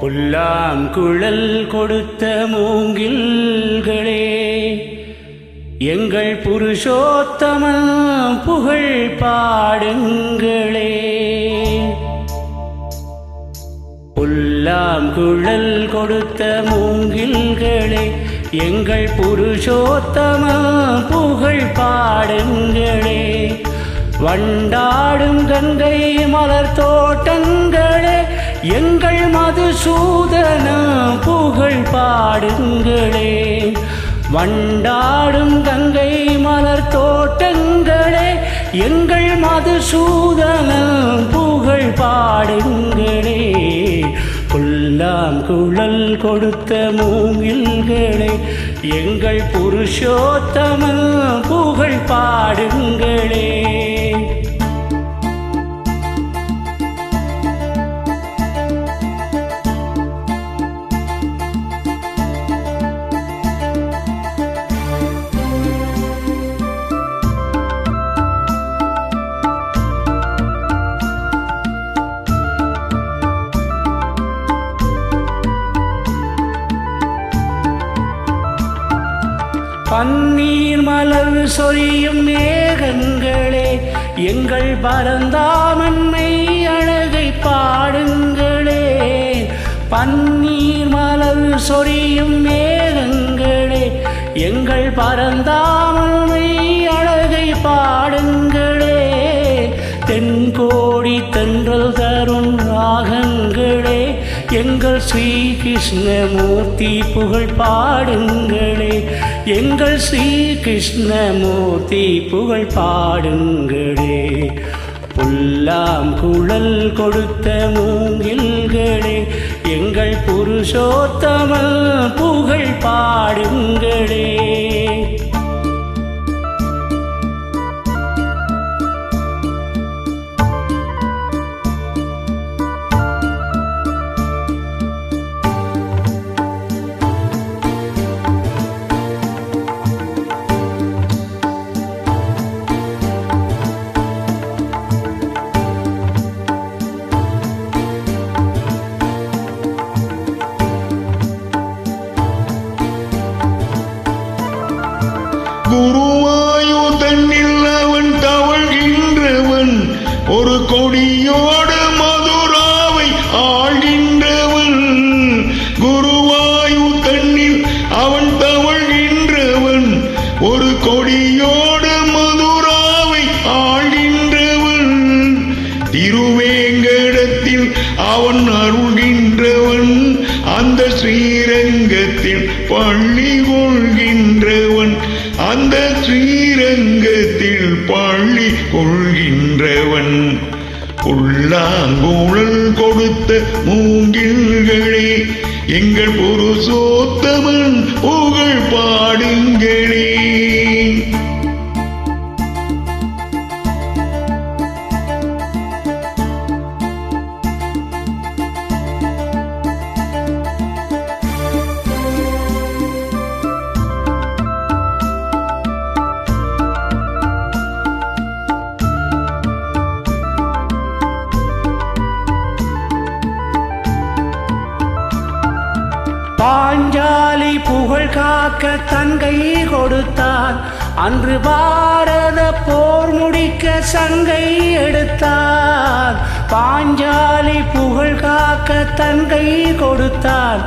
புல்லாம் குழல் கொடுத்த மூங்கில்களே, எங்கள் புருஷோத்தமன் புகழ் பாடுங்களே. புல்லாம் குழல் கொடுத்த மூங்கில்களே, எங்கள் புருஷோத்தமன் புகழ் பாடுங்களே. வண்டாடும் கங்கை மலர் தோட்டங்களே, எங்கள் மதுசூதன புகழ் பாடுங்களே. வண்டாடும் கங்கை மலர் தோட்டங்களே, எங்கள் மதுசூதன புகழ் பாடுங்களே. புல்லாம் குழல் கொடுத்த மூங்கில்களே, எங்கள் புருஷோத்தமன் புகழ் பாடுங்களே. பன்னீர் மலர் சொரியும் மேகங்களே, எங்கள் பரந்தாமன்மை அழகை பாடுங்களே. பன்னீர் மலர் சொரியும் மேகங்களே, எங்கள் பரந்தாமன்மை அழகை பாடுங்களே. தென்கோடி தென்றல் தரும் ராகங்களே, எங்கள் ஸ்ரீ கிருஷ்ணமூர்த்தி புகழ் பாடுங்களே. எங்கள் ஸ்ரீ கிருஷ்ணமூர்த்தி புகழ் பாடுங்களே. புல்லாம் குழல் கொடுத்த மூங்கில்களே, எங்கள் புருஷோத்தமன் புகழ் பாடுங்களே. குருவாயூர் தன்னில் அவன் தவழ்கின்றவன், ஒரு கொடியோடு மதுராவை ஆழ்கின்றவன். குருவாயூர் தன்னில் அவன் தவழ்கின்றவன், ஒரு கொடியோடு மதுராவை ஆழ்கின்றவன். திருவேங்கடத்தில் அவன் அருள்கின்றவன், அந்த ஸ்ரீரங்கத்தில் பள்ளி கொள்கின்றவன். அந்த ஸ்ரீரங்கத்தில் பள்ளி கொள்கின்றவன். புல்லாங்குழல் கொடுத்த மூங்கில்களே, எங்கள் புருஷோத்தமன் புகழ் பாடுங்களே. பாஞ்சாலி புகழ் காக்க தங்கை கொடுத்தான், அன்று பாரத போர் முடிக்க சங்கை எடுத்தான். பாஞ்சாலி புகழ் காக்க தங்கை கொடுத்தான்,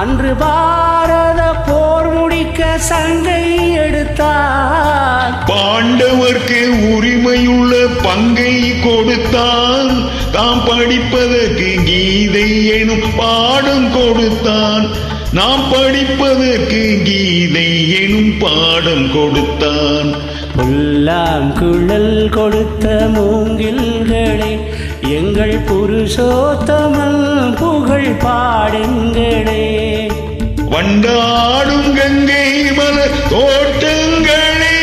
அன்று பாரத போர் முடிக்க சங்கை எடுத்தான். பாண்டவர்க்கு உரிமையுள்ள பங்கை கொடுத்தான், தாம் படிப்பதற்கு கீதை எனும் பாடம் கொடுத்தான். நாம் படிப்பதற்கு கீதை எனும் பாடம் கொடுத்தான். புல்லாம் குழல் கொடுத்த மூங்கில்களே, எங்கள் புருஷோத்தமன் புகழ் பாடுங்களே. வண்டாடும் கங்கை மலர் தோட்டங்களே,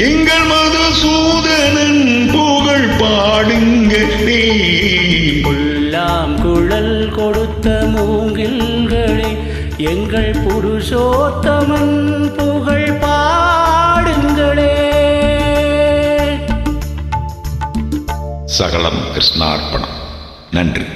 எங்கள் மதுசூதனன் புகழ் பாடுங்களே. புல்லாம் குழல் கொடுத்த மூங்கில்களே, எங்கள் புருஷோத்தமன் புகழ் பாடுங்களே. சகலம் கிருஷ்ணார்ப்பணம். நன்றி.